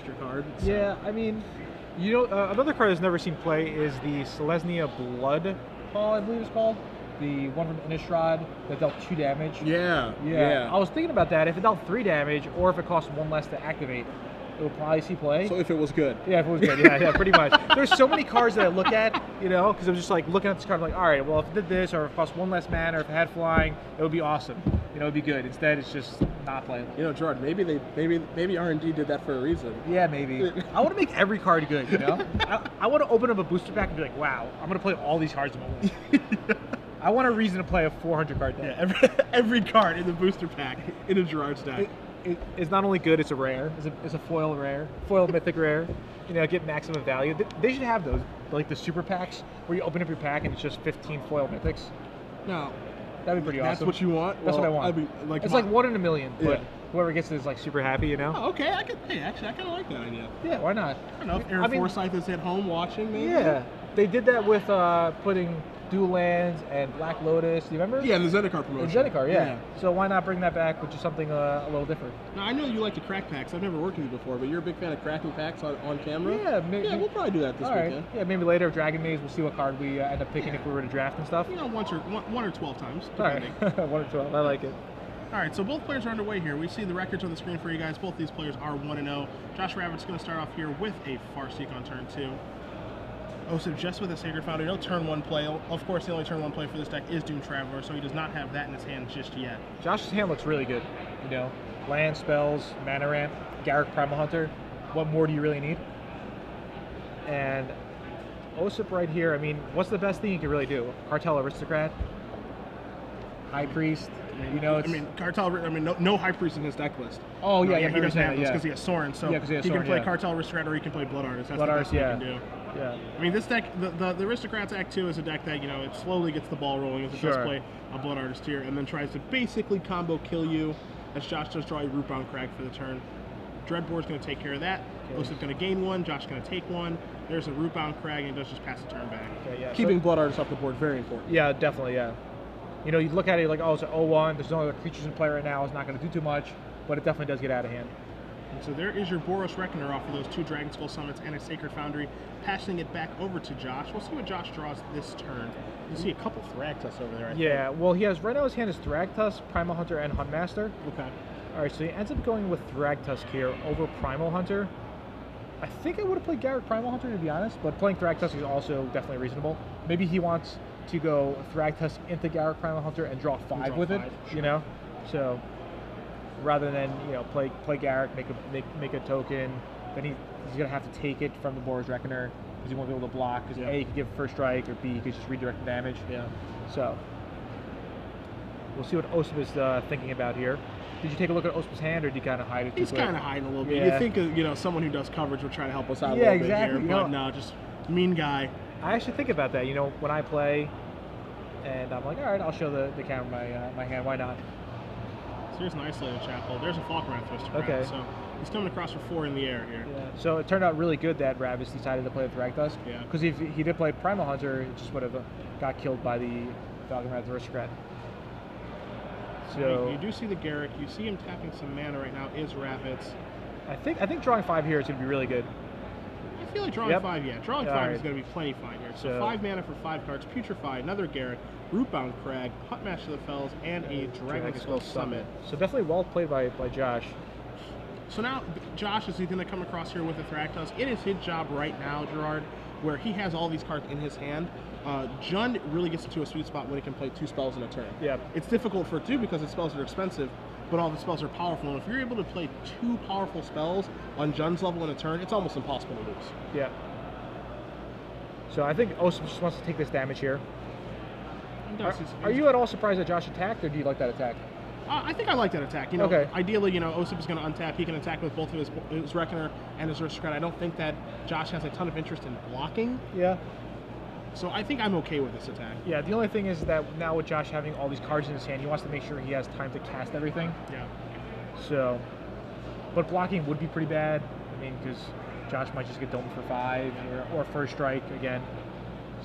extra card. So. Yeah, I mean, you know, another card that's never seen play is the Selesnya Blood Paw, I believe it's called. The one from Innistrad that dealt 2 damage. Yeah. I was thinking about that. If it dealt 3 damage, or if it cost 1 less to activate, it would probably see play. So if it was good. Yeah, if it was good. Yeah, pretty much. There's so many cards that I look at, you know, because I'm just like looking at this card, like, all right, well, if it did this, or if it cost 1 less mana, or if it had flying, it would be awesome. You know, it'd be good. Instead, it's just not playable. You know, Gerard, maybe R&D did that for a reason. Yeah, maybe. I want to make every card good, you know? I want to open up a booster pack and be like, wow, I'm going to play all these cards in one way. I want a reason to play a 400 card deck. Yeah, every card in the booster pack in a Gerard's deck. It's not only good, it's a rare. It's a foil rare. Foil mythic rare. You know, get maximum value. They should have those, like the super packs, where you open up your pack and it's just 15 foil mythics. No. That'd be pretty awesome. That's what you want? That's what I want. It's like 1 in a million, but whoever gets it is like super happy, you know? Oh, okay. I kind of like that idea. Yeah, why not? I don't know if Aaron Forsyth is at home watching, maybe? Yeah. They did that with putting Dual Lands and Black Lotus. Do you remember? Yeah, the Zendikar promotion. The Zendikar, yeah. So why not bring that back with just something a little different? Now, I know you like to crack packs. I've never worked with you before, but you're a big fan of cracking packs on camera? Yeah, we'll probably do that this weekend. Yeah, maybe later, Dragon Maze, we'll see what card we end up picking if we were to draft and stuff. You know, one or 12 times, depending. All right. 1 or 12, I like it. All right, so both players are underway here. We see the records on the screen for you guys. Both these players are 1-0. Josh Ravitz is going to start off here with a Farseek on turn 2. Osyp just with a Sacred Foundry, no turn 1 play. Of course, the only turn 1 play for this deck is Doom Traveler, so he does not have that in his hand just yet. Josh's hand looks really good. You know, land spells, mana ramp, Garruk Primal Hunter. What more do you really need? And Osyp right here, I mean, what's the best thing you can really do? Cartel Aristocrat, High Priest. You know, no High Priest in his deck list. Oh yeah, he doesn't have those because he has Sorin. So he can play Cartel Aristocrat or he can play Blood Artist. That's the best he can do. Yeah. I mean, this deck, the Aristocrats Act 2 is a deck that, you know, it slowly gets the ball rolling as it does play a Blood Artist here, and then tries to basically combo kill you as Josh does draw a Rootbound Crag for the turn. Dreadboard's going to take care of that. Osyp's going to gain 1. Josh's going to take 1. There's a Rootbound Crag, and it does just pass the turn back. Okay, yeah. Keeping Blood Artist off the board, very important. Yeah, definitely, yeah. You know, you look at it like, oh, it's an 0-1. There's no other creatures in play right now. It's not going to do too much, but it definitely does get out of hand. And so there is your Boros Reckoner off of those 2 Dragon Skull Summons and a Sacred Foundry, passing it back over to Josh. We'll see what Josh draws this turn. You see a couple Thragtusk over there, I think. Well, he has, right now his hand is Thragtusk, Primal Hunter, and Huntmaster. Okay. All right, so he ends up going with Thragtusk here over Primal Hunter. I think I would have played Garruk Primal Hunter, to be honest, but playing Thragtusk is also definitely reasonable. Maybe he wants to go Thragtusk into Garruk Primal Hunter and draw 5 with it, you know? So rather than, you know, play Garruk, make a token, then he's gonna have to take it from the Boros Reckoner because he won't be able to block. Because A, he could give first strike, or B, he could just redirect the damage. Yeah. So we'll see what Osyp is thinking about here. Did you take a look at Osyp's hand, or did you kind of hide it? He's kind of hiding a little bit. Yeah. You think, you know, someone who does coverage would try to help us out a little bit here, but no, just mean guy. I actually think about that, you know, when I play, and I'm like, all right, I'll show the camera my hand. Why not? So here's an Isolated Chapel. There's a Falkenrath Aristocrat. Okay. So he's coming across for 4 in the air here. Yeah. So it turned out really good that Ravitz decided to play the Thragtusk. Yeah. Because if he did play Primal Hunter, it just would have got killed by the Falkenrath Aristocrat. So you do see the Garruk. You see him tapping some mana right now. Is Ravitz? I think drawing 5 here is going to be really good. I feel like drawing 5, yeah. Drawing 5 is going to be plenty fine here. So 5 mana for 5 cards. Putrefy, another Garruk, Rootbound Crag, Huntmaster of the Fells, and a Dragon Skull Summit. So definitely well played by Josh. So now Josh is going to come across here with a Thragtusk. It is his job right now, Gerard, where he has all these cards in his hand. Jund really gets into a sweet spot when he can play 2 spells in a turn. Yeah. It's difficult for it too because the spells are expensive, but all the spells are powerful. And if you're able to play 2 powerful spells on Jund's level in a turn, it's almost impossible to lose. Yeah. So I think Osyp just wants to take this damage here. Are you at all surprised that Josh attacked, or do you like that attack? I think I like that attack. You know, ideally, you know, Osyp is going to untap. He can attack with both of his Reckoner and his Aristocrat. I don't think that Josh has a ton of interest in blocking. Yeah. So I think I'm okay with this attack. Yeah, the only thing is that now with Josh having all these cards in his hand, he wants to make sure he has time to cast everything. Yeah. So, but blocking would be pretty bad. I mean, because Josh might just get domed for 5 or first strike again.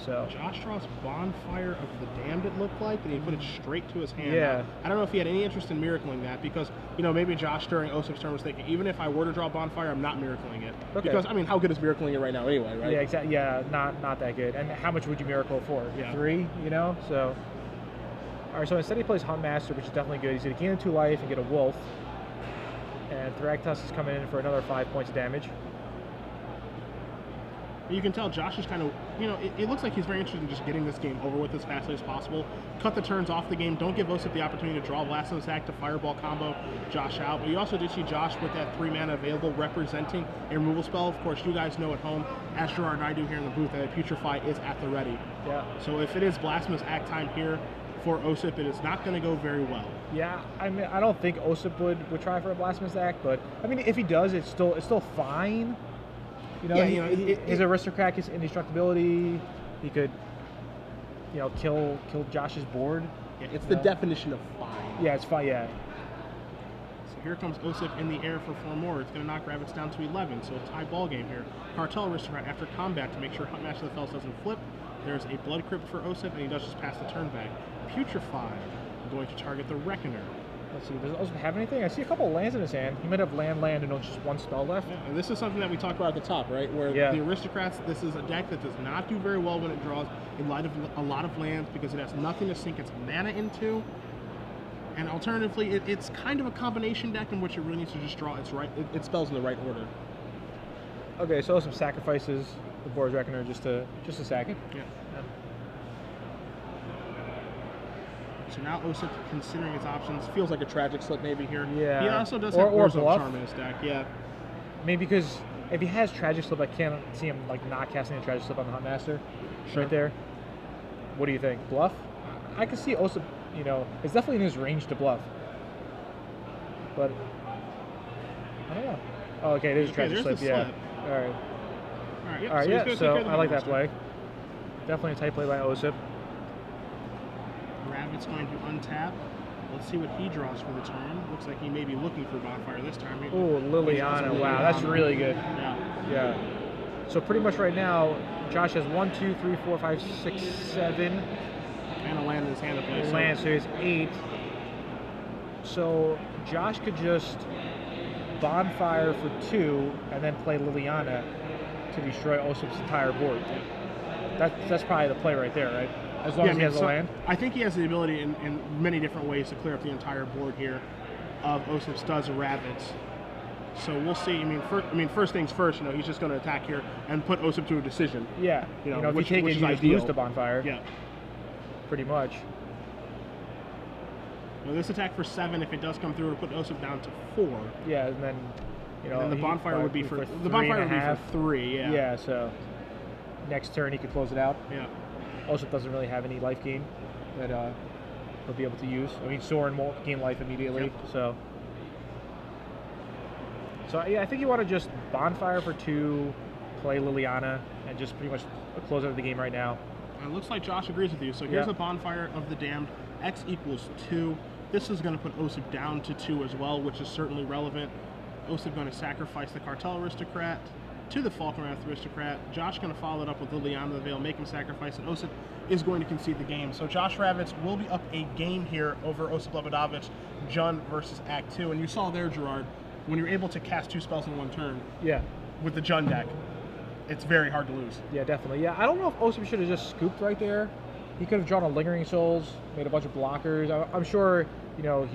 So Josh draws Bonfire of the Damned, it looked like, and he put it straight to his hand. Yeah. I don't know if he had any interest in miracling that, because, you know, maybe Josh during Osyp's turn was thinking, even if I were to draw Bonfire, I'm not miracling it. Okay. Because, I mean, how good is miracling it right now anyway, right? Yeah, exactly. Yeah, not that good. And how much would you miracle for? Yeah. 3, you know? So, all right, so instead he plays Huntmaster, which is definitely good. He's going to gain 2 life and get a Wolf. And Thragtusk is coming in for another 5 points of damage. You can tell Josh is kind of, you know, it looks like he's very interested in just getting this game over with as fastly as possible. Cut the turns off the game. Don't give Osyp the opportunity to draw Blasphemous Act to Fireball combo Josh out. But you also did see Josh with that 3 mana available representing a removal spell. Of course, you guys know at home, as Gerard and I do here in the booth, that Putrefy is at the ready. Yeah. So if it is Blasphemous Act time here for Osyp, it is not going to go very well. Yeah, I mean, I don't think Osyp would try for a Blasphemous Act, but I mean, if he does, it's still fine. You know, Yeah, his Aristocrat, his indestructibility, he could, you know, kill Josh's board. Yeah, it's the definition of fine. Yeah, it's fine. Yeah. So here comes Osyp in the air for 4 more. It's going to knock Ravitz down to 11, so a tie ball game here. Cartel Aristocrat after combat to make sure Huntmaster of the Fells doesn't flip. There's a Blood Crypt for Osyp, and he does just pass the turn back. Putrefy, going to target the Reckoner. Let's see, does Osyp have anything? I see a couple of lands in his hand. He might have land, and just 1 spell left. Yeah, and this is something that we talked about at the top, right? Where the Aristocrats, this is a deck that does not do very well when it draws a lot of lands because it has nothing to sink its mana into. And alternatively, it's kind of a combination deck in which it really needs to just draw its spells in the right order. Okay, so Osyp sacrifices the Board's Reckoner just to sack it. Yeah. So now Osyp, considering his options, feels like a Tragic Slip maybe here. Yeah. He also does have or Warzone Bluff. Charm in his deck. Yeah. Maybe because if he has Tragic Slip, I can't see him like not casting a Tragic Slip on the Huntmaster. Sure. Right there. What do you think? Bluff? I can see Osyp, you know, it's definitely in his range to bluff. But I don't know. Oh, okay, it is Tragic Slip. Yeah. All right. All right. Yep. All right. Yeah. So I like that Huntmaster. play. Definitely a tight play by Osyp. Ravitz going to untap. Let's see what he draws for the turn. Looks like he may be looking for Bonfire this time. Oh, Liliana. Wow, that's really good. Yeah. Yeah. So pretty much right now, Josh has 1, 2, 3, 4, 5, 6, 7. And a land in his hand to play. Land, so he has 8. So Josh could just Bonfire for 2 and then play Liliana to destroy Osyp's entire board. That's probably the play right there, right? As long as he has a land. I think he has the ability in many different ways to clear up the entire board here of Osyp's does Ravitz. So we'll see. I mean, first things first. You know, he's just going to attack here and put Osyp to a decision. Yeah. You know, if which you take it, is you just ideal. lose the Bonfire. Yeah. Pretty much. Now this attack for 7, if it does come through, it'll put Osyp down to 4. Yeah, and then you know And the Bonfire would be for 3. Yeah. Yeah. So next turn he could close it out. Yeah. Osyp doesn't really have any life gain that he'll be able to use. I mean, Sorin won't gain life immediately, Yep. so yeah, I think you want to just Bonfire for 2, play Liliana, and just pretty much close out the game right now. It looks like Josh agrees with you. So here's Yeah. a Bonfire of the Damned. X equals 2. This is going to put Osyp down to 2 as well, which is certainly relevant. Osyp going to sacrifice the Cartel Aristocrat to the Falconwrath Aristocrat. Josh going to follow it up with Liliana the Veil, make him sacrifice, and Osyp is going to concede the game. So Josh Ravitz will be up a game here over Osyp Lebedowicz, Jun versus Act 2. And you saw there, Gerard, when you're able to cast 2 spells in 1 turn Yeah. with the Jun deck, it's very hard to lose. Yeah, definitely. Yeah, I don't know if Osyp should have just scooped right there. He could have drawn a Lingering Souls, made a bunch of blockers. I'm sure, you know,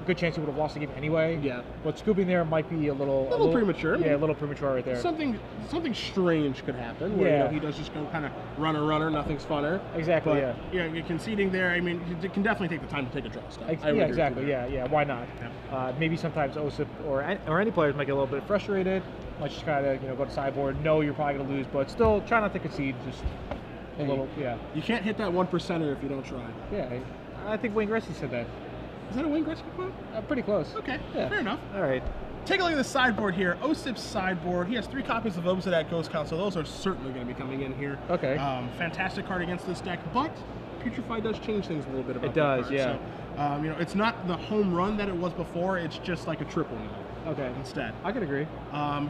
good chance he would have lost the game anyway. Yeah. But scooping there might be a little premature. Yeah, a little premature right there. Something strange could happen where, Yeah. you know, he does just go kind of runner, nothing's funner. Exactly. But, yeah, you're conceding there. I mean, you can definitely take the time to take a draw step. Yeah, exactly. Yeah. Why not? Yeah. Maybe sometimes Osyp or any players might get a little bit frustrated. Might just kind of go to sideboard. Know you're probably gonna lose, but still try not to concede. Just a little. Yeah. You can't hit that 1%er if you don't try. Yeah. I think Wayne Gretzky said that. Is that a Wayne Gretzky quote? Pretty close. Okay. Yeah. Fair enough. All right. Take a look at the sideboard here. Osyp's sideboard. He has 3 copies of Osyp at Ghost Count, so those are certainly going to be coming in here. Okay. Fantastic card against this deck, but Putrefy does change things a little bit about It does, that card. yeah. So, you know, it's not the home run that it was before. It's just like a triple now. Okay. instead. I could agree.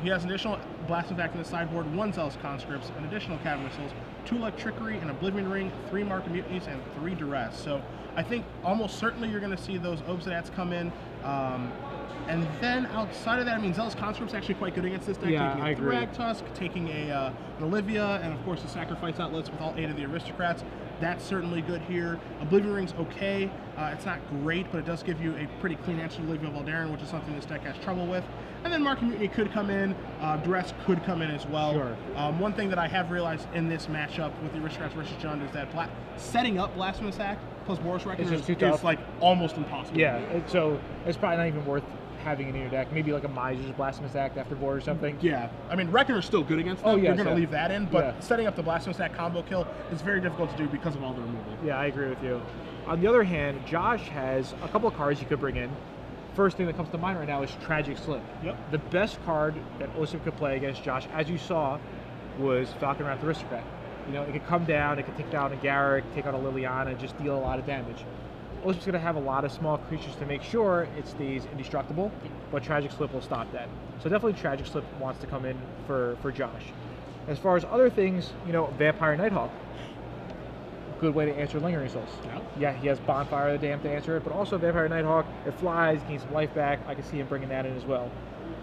He has an additional Blasphemous Act in the sideboard, 1 Zealous Conscripts, an additional Cavern Missiles, 2 Electrickery, an Oblivion Ring, 3 Mark of Mutinies, and 3 Duress. So I think almost certainly you're going to see those Obsidians come in. And then outside of that, I mean, Zealous Conscript's actually quite good against this deck. Yeah, taking I a agree. Thrag Tusk, taking an Olivia, and of course the Sacrifice Outlets with all 8 of the Aristocrats. That's certainly good here. Oblivion Ring's okay. It's not great, but it does give you a pretty clean answer to Olivia Valdarin, which is something this deck has trouble with. And then Mark of Mutiny could come in. Duress could come in as well. Sure. One thing that I have realized in this matchup with the Aristocrats versus Jund is that setting up Blasphemous Act plus Boros Reckoner is like almost impossible. Yeah, so it's probably not even worth having in your deck. Maybe like a Miser's Blasphemous Act after board or something. Yeah, I mean, Reckoner's still good against them. Oh, yeah, You're going to leave that in, but yeah. setting up the Blasphemous Act combo kill is very difficult to do because of all the removal. Yeah, I agree with you. On the other hand, Josh has a couple of cards you could bring in. First thing that comes to mind right now is Tragic Slip. Yep. The best card that Osyp could play against Josh, as you saw, was Falcon Wrath Aristocrat. You know, it could come down, it could take down a Garrick, take out a Liliana, just deal a lot of damage. Osyp's going to have a lot of small creatures to make sure it stays indestructible, but Tragic Slip will stop that. So definitely Tragic Slip wants to come in for Josh. As far as other things, you know, Vampire Nighthawk. Good way to answer Lingering Souls. Yeah, he has Bonfire of the Damned to answer it, but also Vampire Nighthawk, it flies, gains some life back. I can see him bringing that in as well.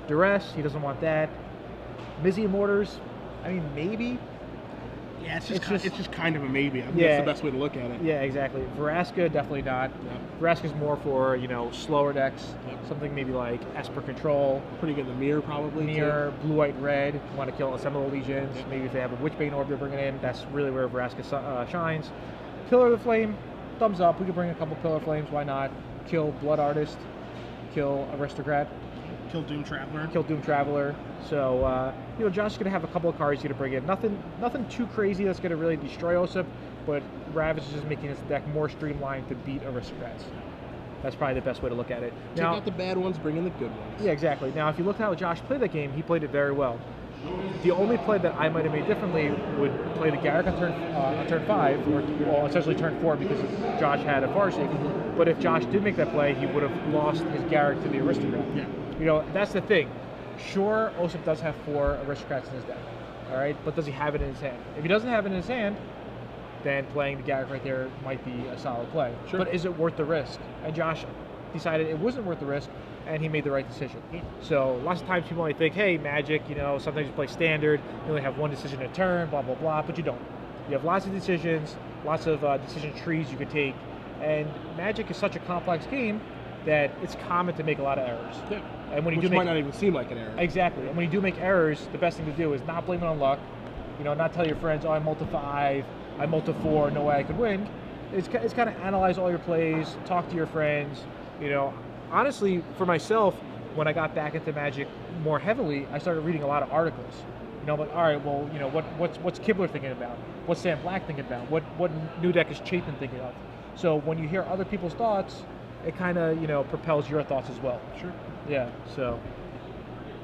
Duress, he doesn't want that. Mizzy Mortars, I mean, maybe. Yeah, it's just kind of a maybe. I think Yeah. that's the best way to look at it. Yeah, exactly. Veraska, definitely not. Veraska's more for, you know, slower decks. Something maybe like Esper Control. Pretty good in the mirror, probably. Mirror, blue, white, red. You want to kill Assemble Legions. Maybe if they have a Witchbane Orb they're bringing in, that's really where Veraska shines. Pillar of the Flame, thumbs up. We could bring a couple Pillar Flames, why not? Kill Blood Artist, kill Aristocrat, Kill Doom Traveler. kill Doom Traveler. So, you know, Josh is going to have a couple of cards he's going to bring in. Nothing too crazy that's going to really destroy Osyp, but Ravitz is just making his deck more streamlined to beat Aristocrats. That's probably the best way to look at it. Take out the bad ones, bring in the good ones. Yeah, exactly. Now, if you look at how Josh played that game, he played it very well. The only play that I might have made differently would play the Garrick on turn 5, or well, essentially turn 4 because Josh had a Farseek. But if Josh did make that play, he would have lost his Garrick to the Aristocrat. Yeah. You know, that's the thing. Sure, Osyp does have 4 Aristocrats in his deck, all right? But does he have it in his hand? If he doesn't have it in his hand, then playing the Garrick right there might be a solid play. Sure. But is it worth the risk? And Josh decided it wasn't worth the risk, and he made the right decision. So lots of times people might think, hey, Magic, you know, sometimes you play standard, you only have one decision a turn, blah, blah, blah, but you don't. You have lots of decisions, lots of decision trees you could take, and Magic is such a complex game that it's common to make a lot of errors. Yeah. And when you Which do might make, not even seem like an error. exactly, and when you do make errors, the best thing to do is not blame it on luck. You know, not tell your friends, oh, I multi 5, I multi 4, no way I could win. It's kind of analyze all your plays, talk to your friends. You know, honestly, for myself, when I got back into Magic more heavily, I started reading a lot of articles. You know, but all right, well, you know, what's Kibler thinking about? What's Sam Black thinking about? What new deck is Chapin thinking of? So when you hear other people's thoughts, it kind of, you know, propels your thoughts as well. Sure. Yeah, so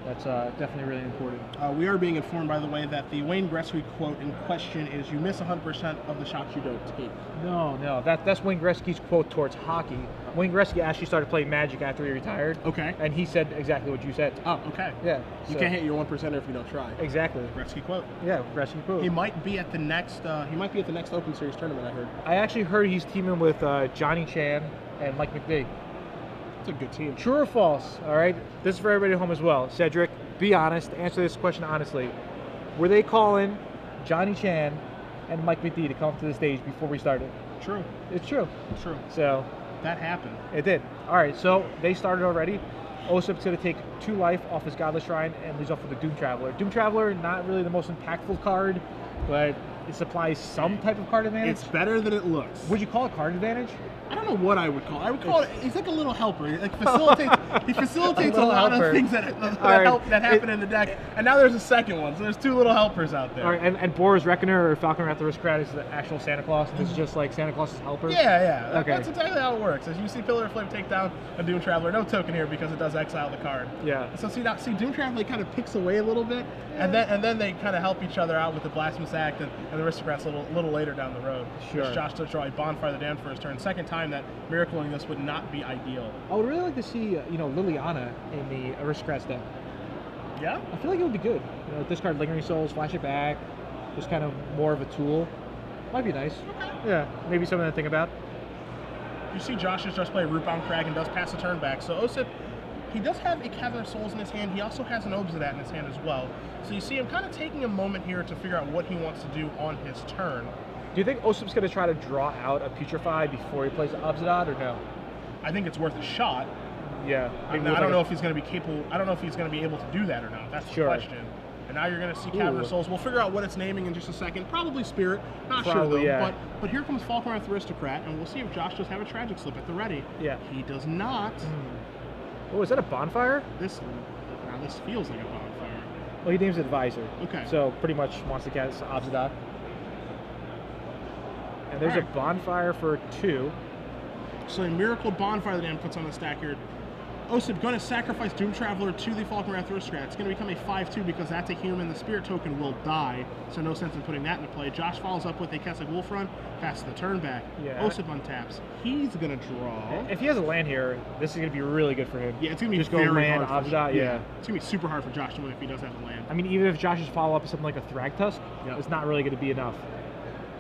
that's definitely really important. We are being informed, by the way, that the Wayne Gretzky quote in question is, "You miss 100% of the shots you don't take." No, that's Wayne Gretzky's quote towards hockey. Wayne Gretzky actually started playing Magic after he retired. Okay. And he said exactly what you said. Oh, okay. Yeah. You can't hit your 1%er if you don't try. Exactly. Gretzky quote. Yeah, Gretzky quote. He might be at the next. He might be at the next Open Series tournament. I heard. I actually heard he's teaming with Johnny Chan and Mike McVeigh. It's a good team. True or false? All right. This is for everybody at home as well. Cedric, be honest. Answer this question honestly. Were they calling Johnny Chan and Mike McVeigh to come to the stage before we started? True. It's true. True. So That happened. it did. All right. So they started already. Osyp's going to take 2 life off his Godless Shrine and leaves off with the Doom Traveler. Doom Traveler, not really the most impactful card, but it supplies some type of card advantage. It's better than it looks. Would you call it card advantage? I don't know what I would call it. I would call it. He's like a little helper. He facilitates. He facilitates a little lot helper. of things that happen in the deck. And now there's a second one. So there's 2 little helpers out there. All right, and Boros Reckoner or Falcon Wrath Aristocrat is the actual Santa Claus. This is just like Santa Claus's helper. Yeah. Okay. That's exactly how it works. As you see Pillar of Flame take down a Doom Traveler, no token here because it does exile the card. Yeah. So see Doom Traveler kind of picks away a little bit, and then they kind of help each other out with the Blasphemous Act, and and the Aristocrats a little later down the road. Sure. Josh does draw a Bonfire of the Damned for his turn. Second time that miracling this would not be ideal. I would really like to see, Liliana in the Aristocrats deck. Yeah? I feel like it would be good. Discard Lingering Souls, flash it back, just kind of more of a tool. Might be nice. Okay. Yeah, maybe something to think about. You see Josh just play Rootbound Crag and does pass the turn back. So Osyp, he does have a Cavern of Souls in his hand. He also has an Obsidat in his hand as well. So you see him kind of taking a moment here to figure out what he wants to do on his turn. Do you think Osyp's going to try to draw out a Putrefy before he plays the Obsidat, or no? I think it's worth a shot. Yeah. I don't know if he's going to be capable. I don't know if he's going to be able to do that or not. That's the question. And now you're going to see Cavern of Souls. We'll figure out what it's naming in just a second. Probably Spirit. Not sure though. Yeah. But here comes Falkenrath Aristocrat, and we'll see if Josh does have a Tragic Slip at the ready. Yeah. He does not. Oh, is that a Bonfire? This feels like a Bonfire. Well, he names it Advisor. Okay. So pretty much wants to cast Obsidat. And there's a Bonfire for 2. So a Miracle Bonfire that Dan puts on the stack here. Osyp going to sacrifice Doom Traveler to the Falkenrath Aristocrat. It's going to become a 5/2 because that's a human. The Spirit token will die, so no sense in putting that into play. Josh follows up with a Keswick Wolf Run, passes the turn back. Yeah. Osyp untaps. He's going to draw. If he has a land here, this is going to be really good for him. Yeah, it's going to be just very go land, hard. Obsidat, yeah. It's going to be super hard for Josh to win if he does have a land. I mean, even if Josh's follow-up is something like a Thragtusk, it's not really going to be enough.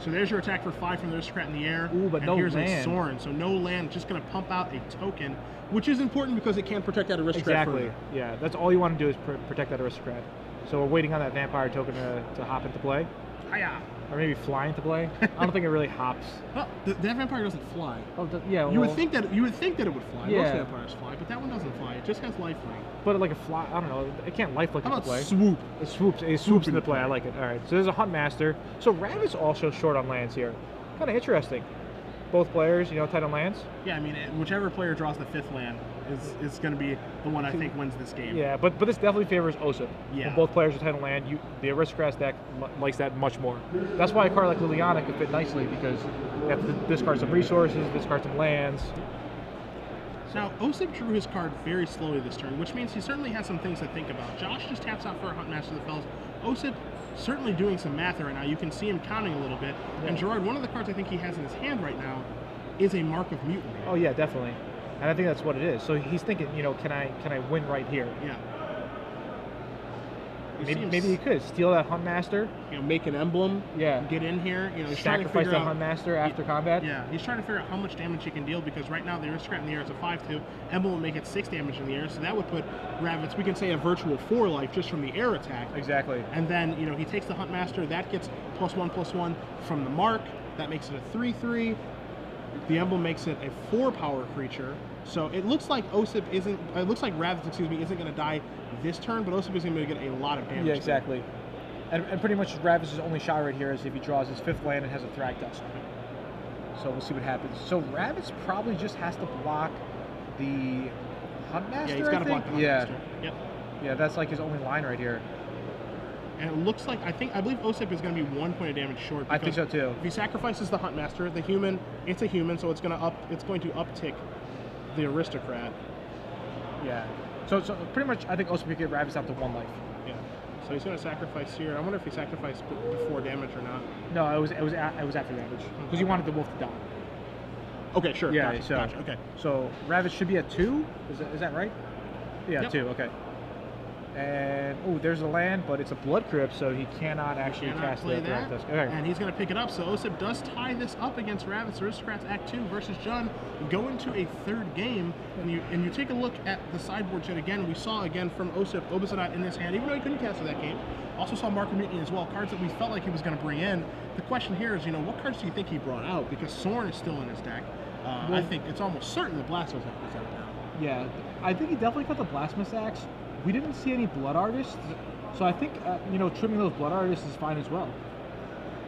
So there's your attack for 5 from the Aristocrat in the air. Ooh, but and no here's land. a Sorin, so no land. Just going to pump out a token, which is important because it can protect that Aristocrat Exactly. further. Yeah, that's all you want to do is protect that Aristocrat. So we're waiting on that Vampire token to hop into play. Hiya. Or maybe fly into play. I don't think it really hops. Well, that Vampire doesn't fly. Oh, yeah. You would think that it would fly. Yeah. Most vampires fly, but that one doesn't fly. It just has lifelink. But like a fly, I don't know. It can't lifelink How into about play. swoop? It swoops. It swoops into play. I like it. All right. So there's a Huntmaster. So Ravitz also short on lands here. Kind of interesting. Both players, tight on lands. Yeah, I mean, whichever player draws the 5th land is going to be the one I think wins this game. Yeah, but this definitely favors Osyp. Yeah. When both players are tight on land, the Aristocrats deck likes that much more. That's why a card like Liliana could fit nicely because you have to discard some resources, discard some lands. Now, Osyp drew his card very slowly this turn, which means he certainly has some things to think about. Josh just taps out for a Huntmaster that fells. Osyp certainly doing some math right now. You can see him counting a little bit. Yeah. And Gerard, one of the cards I think he has in his hand right now is a Mark of Mutiny. Oh yeah, definitely. And I think that's what it is. So he's thinking, can I win right here? Yeah. Maybe he could steal that Huntmaster. Make an emblem. Yeah. Get in here. He's sacrifice that Huntmaster after combat. Yeah. He's trying to figure out how much damage he can deal because right now the Aristocrat in the air is a 5/2. Emblem will make it 6 damage in the air, so that would put Ravitz, we can say, a virtual 4 life just from the air attack. Exactly. And then he takes the Huntmaster. That gets +1/+1 from the mark. That makes it a 3/3. The emblem makes it a 4 power creature. So it looks like Ravitz, isn't going to die this turn, but Osyp is going to get a lot of damage. Yeah, exactly. And pretty much Ravitz's only shot right here is if he draws his 5th land and has a Thragtusk. So we'll see what happens. So Ravitz probably just has to block the Huntmaster. Yeah, he's got to block the Huntmaster. Yeah. Yep. Yeah, that's like his only line right here. And it looks like, I believe Osyp is going to be 1 point of damage short. I think so too. If he sacrifices the Huntmaster, the human, it's a human, so it's going to uptick the Aristocrat. Yeah. So pretty much, I think Osyp could get Ravitz out to 1 life. Yeah. So he's going to sacrifice here. I wonder if he sacrificed before damage or not. No, it was after damage because he wanted the wolf to die. Okay, sure. Yeah. Gotcha. Okay. So Ravitz should be at 2. Is that right? Yeah, yep. 2. Okay. And there's a land, but it's a Blood Crypt, so he cannot actually cast play that. Okay. And he's going to pick it up. So Osyp does tie this up against Ravitz. Aristocrats Act 2 versus Jun go into a 3rd game. And you take a look at the sideboard yet again. We saw again from Osyp Obsidat in his hand, even though he couldn't cast it that game. Also saw Mark of Mutiny as well, cards that we felt like he was going to bring in. The question here is, what cards do you think he brought out? Because Sorin is still in his deck. I think it's almost certain the Blasphemous Axe is out now. Yeah, I think he definitely got the Blasphemous Axe. We didn't see any Blood Artists, so I think, trimming those Blood Artists is fine as well.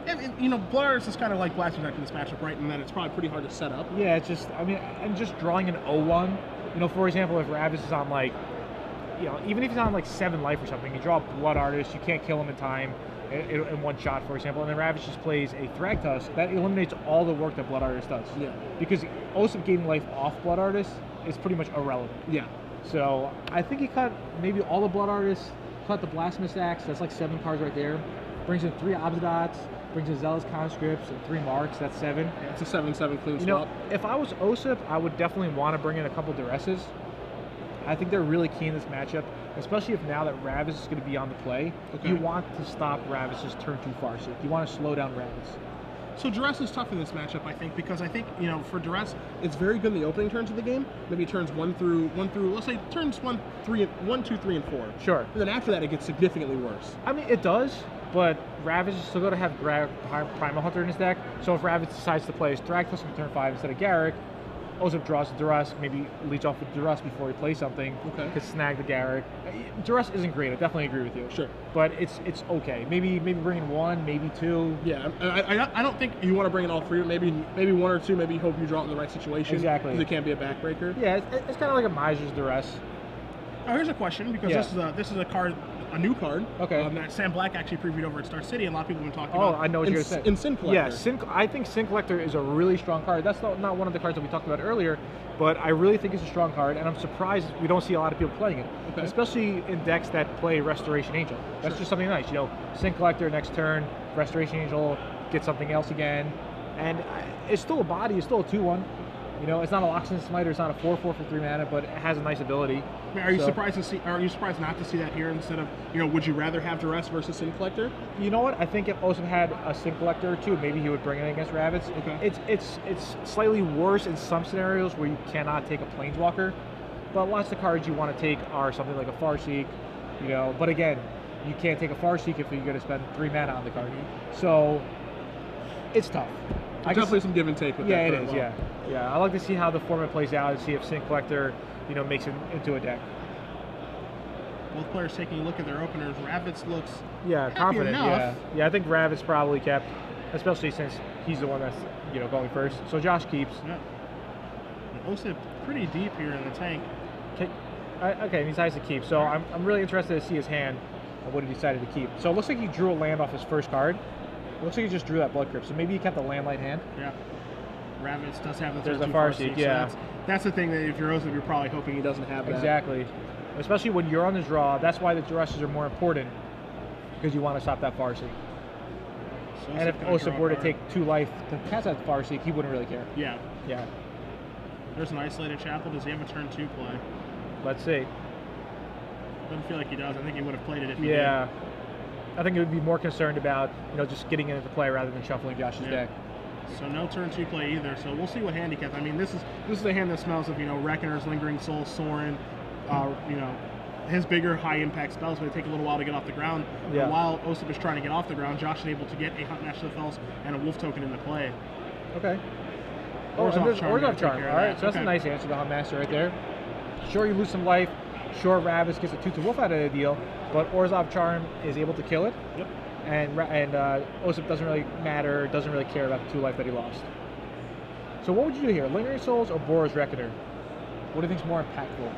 And, Blood Artists is kind of like Blasphemous Axe in this matchup, right? And then it's probably pretty hard to set up. Yeah, it's just, and just drawing an 0-1, for example, if Ravitz is on, even if he's on, 7 life or something, you draw a Blood Artist, you can't kill him in time, in 1 shot, for example, and then Ravitz just plays a Thragtusk, that eliminates all the work that Blood Artist does. Yeah. Because Osyp gaining life off Blood Artist is pretty much irrelevant. Yeah. So I think he cut maybe all the Blood Artists, cut the Blasphemous Axe, that's 7 cards right there, brings in 3 Obsidats, brings a Zealous Conscripts and 3 marks. That's 7. Yeah, it's a 7/7 clean You swap. know, if I was Osyp, I would definitely want to bring in a couple Duresses. I think they're really key in this matchup, especially if now that Ravitz is going to be on the play. Okay. You want to stop Ravitz's turn 2 Farseek. You want to slow down Ravitz. So Duress is tough in this matchup, I think, because I think, you know, for Duress, it's very good in the opening turns of the game. Maybe turns 1 through, let's say turns 1, 2, 3, and 4. Sure. And then after that, it gets significantly worse. I mean, it does, but Ravitz is still going to have Primal Hunter in his deck. So if Ravitz decides to play his Thragtusk on turn 5 instead of Garrick, Osyp draws Duress, maybe leads off with Duress before he plays something. Okay. Could snag the Garrick. Duress isn't great. I definitely agree with you. Sure. But it's okay. Maybe bring in 1, maybe 2. Yeah, I don't think you want to bring in all 3. Maybe 1 or 2. Maybe you hope you draw it in the right situation. Exactly. Because it can't be a backbreaker. Yeah, it's kind of like a Miser's Duress. Now here's a question, because this is a card, a new card. Okay. That Sam Black actually previewed over at Star City, and a lot of people have been talking Oh, about. I know what you're going to say. In Sin Collector. Yeah, I think Sin Collector is a really strong card. That's not one of the cards that we talked about earlier, but I really think it's a strong card, and I'm surprised we don't see a lot of people playing it, Okay. especially in decks that play Restoration Angel. That's Sure. just something nice. You know, Sin Collector next turn, Restoration Angel, get something else again, and it's still a body. It's still a 2/1. You know, it's not a Loxodon Smiter. It's not a 4/4 for 3 mana, but it has a nice ability. I mean, are you surprised not to see that here instead of, you know, would you rather have Duress versus Sin Collector? You know what? I think if Osyp had a Sin Collector or 2, maybe he would bring it against Ravitz. Okay. It's slightly worse in some scenarios where you cannot take a Planeswalker, but lots of cards you want to take are something like a Farseek, you know. But again, you can't take a Farseek if you're going to spend 3 mana on the card. So it's tough. There's definitely some give and take with that. Yeah, it card is. as well. Yeah. I like to see how the format plays out and see if Sin Collector, you know, makes it into a deck. Both players taking a look at their openers. Ravitz looks happy Confident. enough. Yeah. I think Ravitz probably kept, especially since he's the one that's, you know, going first. So Josh keeps. Yeah. And Osyp pretty deep here in the tank. Okay, and he decides to keep. So I'm really interested to see his hand and what he decided to keep. So it looks like he drew a land off his first card. It looks like he just drew that Blood Crypt. So maybe he kept the landlight hand. Yeah. Ravitz does have the There's turn the 2 Farseek, Farseek, yeah. So that's the thing that if you're Osyp, you're probably hoping he doesn't have that. Exactly. Especially when you're on the draw. That's why the Duresses are more important, because you want to stop that Farseek. So And if gonna draw Osyp a were to card. take 2 life to cast that Farseek, he wouldn't really care. Yeah. Yeah. There's an Isolated Chapel. Does he have a turn 2 play? Let's see. Doesn't feel like he does. I think he would have played it if he Yeah. I think it would be more concerned about, you know, just getting it into play rather than shuffling Josh's Yeah. deck. did. So no turn 2 play either. So we'll see what hand he gets. I mean, this is a hand that smells of, you know, Reckoner's, Lingering Soul, Sorin, you know, his bigger high impact spells may take a little while to get off the ground. Yeah. But while Osyp is trying to get off the ground, Josh is able to get a Huntmaster of the Fells and a Wolf token into play. Okay. Orzhov and there's Charm, Orzhov gotta take Charm. care of All right, that. so that's Okay. a nice answer to Huntmaster right there. Sure, you lose some life. Sure, Ravitz gets a 2/2 Wolf out of the deal, but Orzhov Charm is able to kill it. Yep. And Osyp doesn't really matter, doesn't really care about the 2 life that he lost. So what would you do here, Lingering Souls or Boros Reckoner? What do you think is more impactful?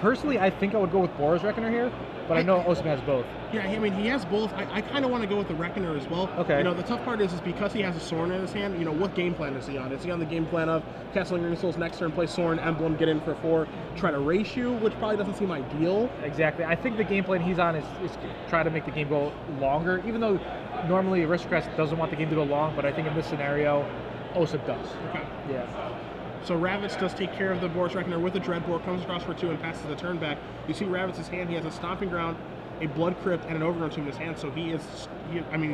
Personally, I think I would go with Boros Reckoner here, but I know Osyp has both. Yeah, I mean, he has both. I kind of want to go with the Reckoner as well. Okay. You know, the tough part is because he has a Sorin in his hand, you know, what game plan is he on? Is he on the game plan of cast Lingering Souls next turn, play Sorin, Emblem, get in for 4, try to race you, which probably doesn't seem ideal. Exactly. I think the game plan he's on is try to make the game go longer, even though normally Aristocrats doesn't want the game to go long, but I think in this scenario, Osyp does. Okay. Yeah. So Ravitz does take care of the Boros Reckoner with the Dreadbore, comes across for 2 and passes the turn back. You see Ravitz's hand, he has a Stomping Ground, a Blood Crypt, and an Overgrown Tomb in his hand, so he's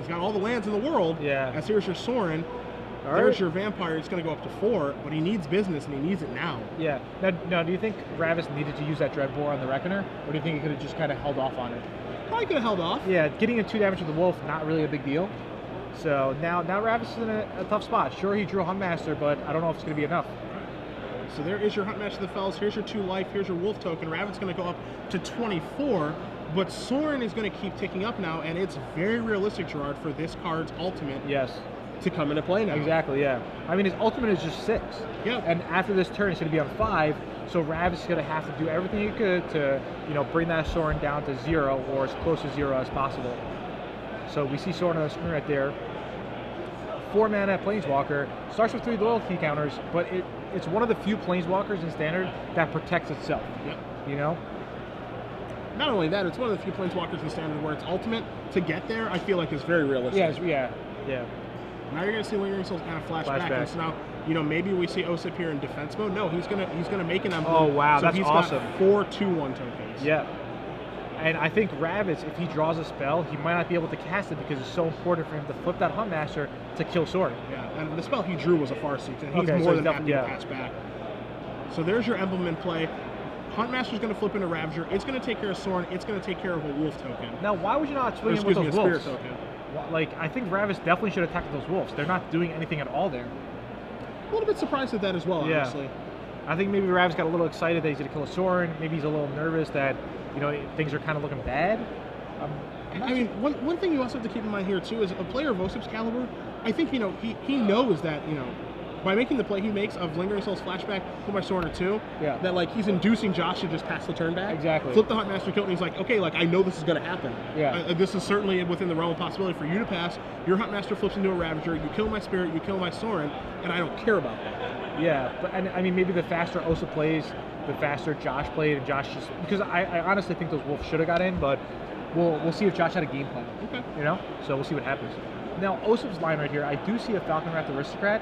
got all the lands in the world. Yeah. As here's your Sorin, All there's right. your Vampire, it's going to go up to 4, but he needs business, and he needs it now. Yeah. Now, do you think Ravitz needed to use that Dreadbore on the Reckoner, or do you think he could have just kind of held off on it? Probably could have held off. Yeah, getting a 2 damage with the Wolf, not really a big deal. So now Ravitz is in a tough spot. Sure, he drew a Huntmaster, but I don't know if it's going to be enough. So there is your Huntmaster of the Fells. Here's your 2 life. Here's your Wolf token. Ravit's going to go up to 24, but Sorin is going to keep ticking up now, and it's very realistic, Gerard, for this card's ultimate Yes. to come into play now. Exactly, yeah. I mean, his ultimate is just 6. Yep. And after this turn, it's going to be on 5, so Ravitz is going to have to do everything he could to, you know, bring that Sorin down to 0 or as close to 0 as possible. So we see Sorin on the screen right there. 4 mana Planeswalker, starts with 3 loyalty counters, but it's one of the few Planeswalkers in Standard that protects itself. Yep. You know? Not only that, it's one of the few planeswalkers in Standard where it's ultimate to get there. I feel like is very realistic. Yeah. Now you're gonna see Lingering Souls kind of flash back. And so now, maybe we see Osyp here in defense mode. No, he's gonna make an emblem. Oh wow, so that's awesome. Got 4 2/1 tokens. Yeah. And I think Ravitz, if he draws a spell, he might not be able to cast it because it's so important for him to flip that Huntmaster to kill Sorin. Yeah, and the spell he drew was a Farseek, and he's more than happy to pass back. So there's your emblem in play. Huntmaster's going to flip into Ravager. It's going to take care of Sorin. It's going to take care of a Wolf token. Now, why would you not swing in with those a wolves? Spirit token. Like, I think Ravitz definitely should attack those wolves. They're not doing anything at all there. A little bit surprised at that as well, honestly. I think maybe Ravitz got a little excited that he's going to kill a Sorin. Maybe he's a little nervous that, things are kind of looking bad. I mean, one thing you also have to keep in mind here, too, is a player of Osyp's caliber, I think, he knows that, by making the play he makes of Lingering Souls flashback, put my Sorin 2, that, like, he's inducing Josh to just pass the turn back. Exactly. Flip the Huntmaster, kill it, and he's like, okay, like, I know this is going to happen. Yeah. This is certainly within the realm of possibility for you to pass. Your Huntmaster flips into a Ravager, you kill my Spirit, you kill my Sorin, and I don't care about that. Yeah, but I mean, maybe the faster Osyp plays, the faster Josh played, and Josh just... Because I honestly think those wolves should have got in, but we'll see if Josh had a game plan. Okay. So we'll see what happens. Now, Osyp's line right here, I do see a Falcon Wrath Aristocrat,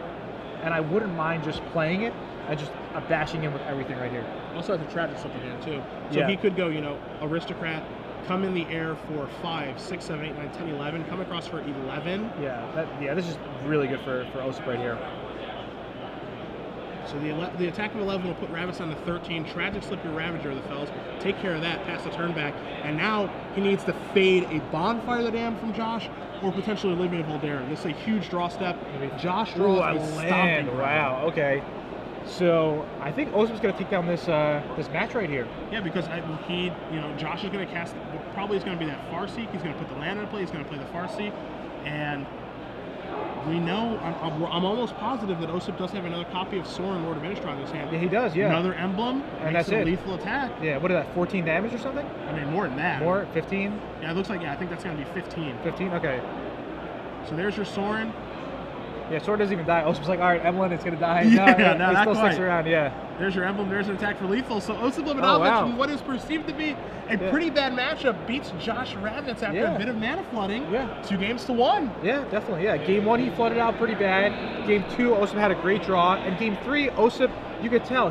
and I wouldn't mind just playing it and just bashing in with everything right here. Also has a Tragic Slip in hand, too. So he could go, Aristocrat, come in the air for 5, 6, 7, 8, 9, 10, 11, come across for 11. This is really good for Osyp right here. So the attack of 11 will put Ravitz on the 13, Tragic Slip your Ravager of the Fells, take care of that, pass the turn back, and now he needs to fade a Bonfire of the Damned from Josh, or potentially eliminate Voldaren. This is a huge draw step. Josh draws a stomping ground. Wow, okay. So I think Osyp's going to take down this match right here. Yeah, because Josh is going to cast, probably is going to be that Farseek, he's going to put the land into play, he's going to play the Farseek, and we know, I'm almost positive that Osyp does have another copy of Sorin, Lord of Innistrad in his hand. Yeah, he does, yeah. Another emblem, and that's it. Lethal attack. Yeah, what is that, 14 damage or something? I mean, more than that. More? 15? Yeah, it looks like, I think that's going to be 15. 15? Okay. So there's your Sorin. Yeah, Sorin doesn't even die. Osyp's like, all right, Emlyn, it's going to die. No, he still sticks around, There's your emblem, there's an attack for lethal. So Osyp Lebedowicz, in what is perceived to be a pretty bad matchup, beats Josh Ravitz after a bit of mana flooding. 2-1. Yeah, definitely. Yeah, game 1 he flooded out pretty bad. Game 2, Osyp had a great draw. And game 3, Osyp, you could tell